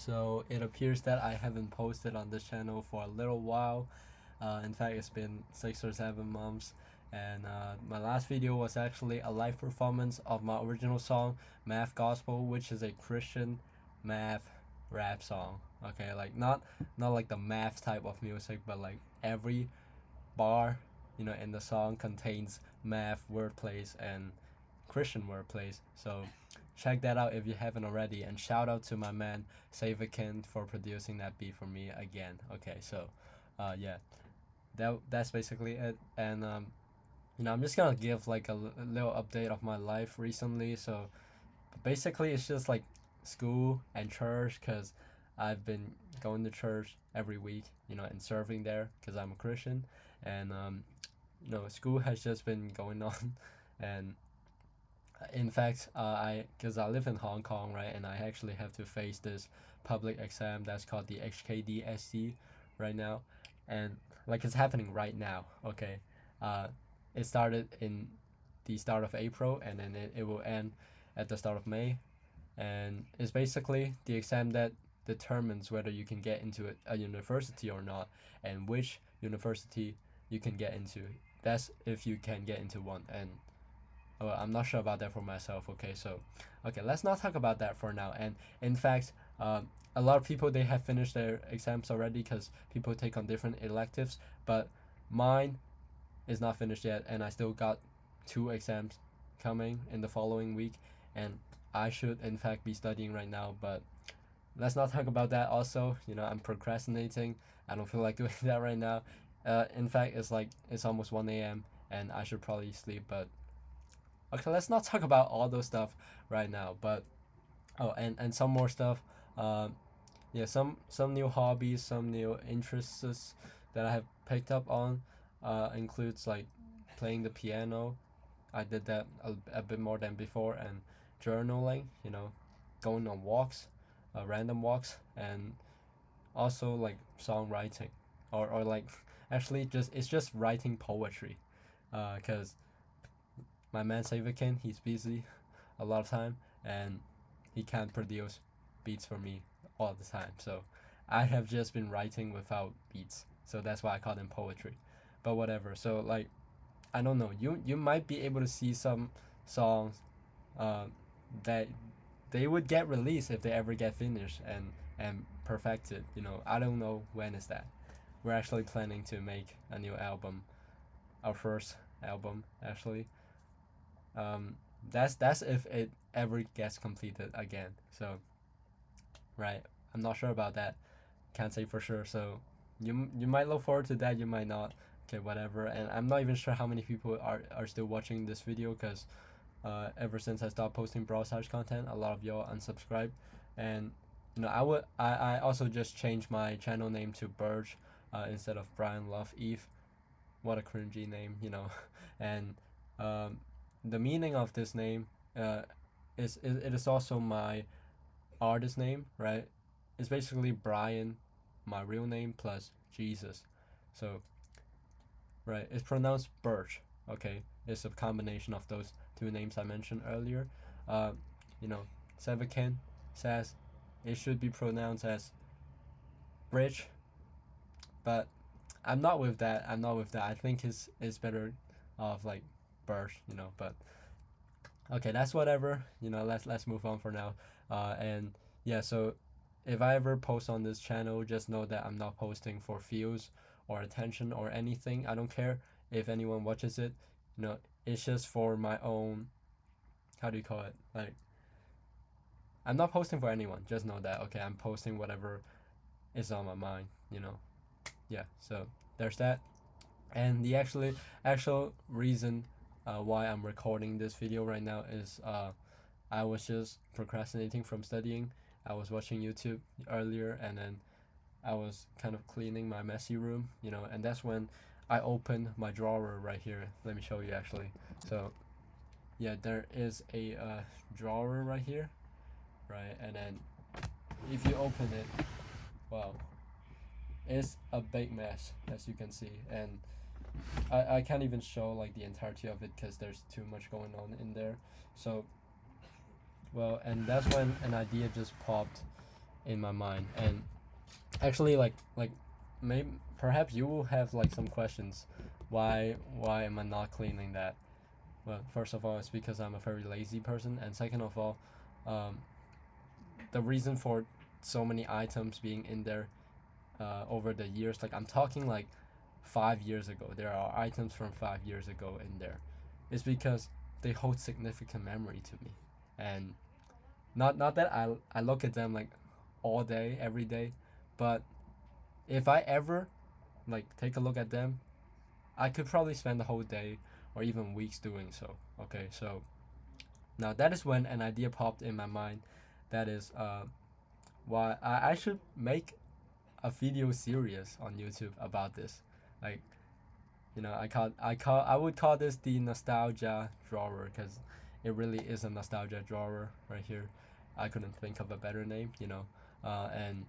So it appears that I haven't posted on this channel for a little while. In fact, it's been 6 or 7 months. And my last video was actually a live performance of my original song, Math Gospel, which is a Christian math rap song. Okay, like not like the math type of music, but like every bar, in the song contains math wordplays and Christian wordplays. So check that out if you haven't already. And shout out to my man Savikin for producing that beat for me again. Okay, so yeah, that's basically it. And I'm just gonna give like a little update of my life recently. So basically, it's just like school and church, cause I've been going to church every week, and serving there, cause I'm a Christian, and school has just been going on, and in fact, because I live in Hong Kong, right, and I actually have to face this public exam that's called the HKDSC right now, and like it's happening right now. Okay, uh, it started in the start of April, and then it will end at the start of May, and it's basically the exam that determines whether you can get into a university or not, and which university you can get into. That's if you can get into one, and I'm not sure about that for myself. Okay, so okay, let's not talk about that for now. And in fact, a lot of people they have finished their exams already because people take on different electives, but mine is not finished yet, and I still got 2 exams coming in the following week, and I should in fact be studying right now, but let's not talk about that. Also, I'm procrastinating. I don't feel like doing that right now. In fact, it's almost 1 a.m. and I should probably sleep, but okay, let's not talk about all those stuff right now. But and some more stuff. Yeah, some new hobbies, some new interests that I have picked up on. Includes like playing the piano. I did that a bit more than before, and journaling. Going on walks, random walks, and also like songwriting, or like actually it's just writing poetry, because my man Savikin, he's busy a lot of time, and he can't produce beats for me all the time. So I have just been writing without beats. So that's why I call them poetry. But whatever. So like I don't know. You might be able to see some songs uh, that they would get released if they ever get finished and perfected. I don't know when is that. We're actually planning to make a new album, our first album actually. um, that's if it ever gets completed again. So right, I'm not sure about that. Can't say for sure. So you might look forward to that. You might not. Okay, whatever. And I'm not even sure how many people are still watching this video because ever since I stopped posting Brawl Stars content, a lot of y'all unsubscribed, and I also just changed my channel name to Burge, instead of Brian Love Eve. What a cringy name. And um, the meaning of this name uh, it is also my artist name, right? It's basically Brian, my real name, plus Jesus. So right, it's pronounced Birch. Okay, it's a combination of those 2 names I mentioned earlier. Uh, you know, Sevakin says it should be pronounced as Bridge, but I'm not with that. I'm not with that. I think it's better of like Birch. But okay, that's whatever. Let's move on for now. And yeah, so if I ever post on this channel, just know that I'm not posting for views or attention or anything. I don't care if anyone watches it. It's just for my own. How do you call it? Like, I'm not posting for anyone. Just know that. Okay, I'm posting whatever is on my mind. Yeah. So there's that. And the actual reason why I'm recording this video right now is I was just procrastinating from studying. I was watching YouTube earlier, and then I was kind of cleaning my messy room, and that's when I opened my drawer right here. Let me show you actually. So yeah, there is a drawer right here, right? And then if you open it, wow, it's a big mess as you can see, and I can't even show like the entirety of it because there's too much going on in there. So well, and that's when an idea just popped in my mind. And actually, like maybe perhaps you will have like some questions. Why am I not cleaning that? Well, first of all, it's because I'm a very lazy person, and second of all, um, the reason for so many items being in there over the years, like I'm talking like 5 years ago, there are items from 5 years ago in there, is because they hold significant memory to me, and not that I look at them like all day every day, but if I ever like take a look at them, I could probably spend the whole day or even weeks doing so. Okay, so now that is when an idea popped in my mind. That is why I should make a video series on YouTube about this. Like, I would call this the nostalgia drawer, because it really is a nostalgia drawer right here. I couldn't think of a better name, and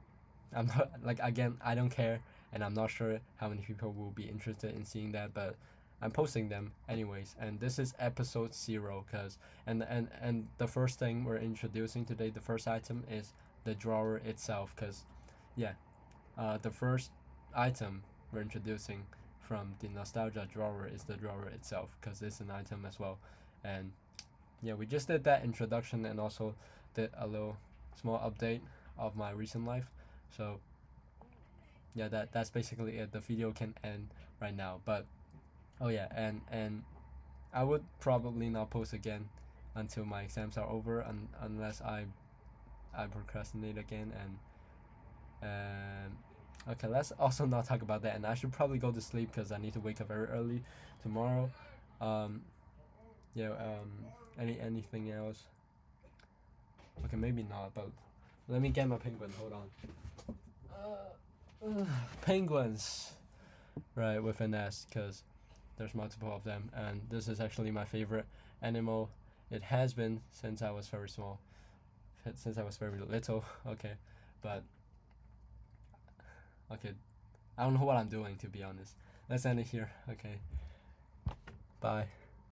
I'm not like, again, I don't care, and I'm not sure how many people will be interested in seeing that, but I'm posting them anyways. And this is episode 0, cause and the first thing we're introducing today, the first item is the drawer itself, cause yeah, the first item we're introducing from the nostalgia drawer is the drawer itself, because it's an item as well. And yeah, we just did that introduction and also did a little small update of my recent life. So yeah, that's basically it. The video can end right now. But oh yeah, and I would probably not post again until my exams are over, unless I procrastinate again. And okay, let's also not talk about that. And I should probably go to sleep because I need to wake up very early tomorrow. Um, yeah. Anything else? Okay, maybe not. But let me get my penguin. Hold on. Penguins, right, with an S, because there's multiple of them, and this is actually my favorite animal. It has been since I was very small, since I was very little. Okay, but okay, I don't know what I'm doing, to be honest. Let's end it here. Okay, bye.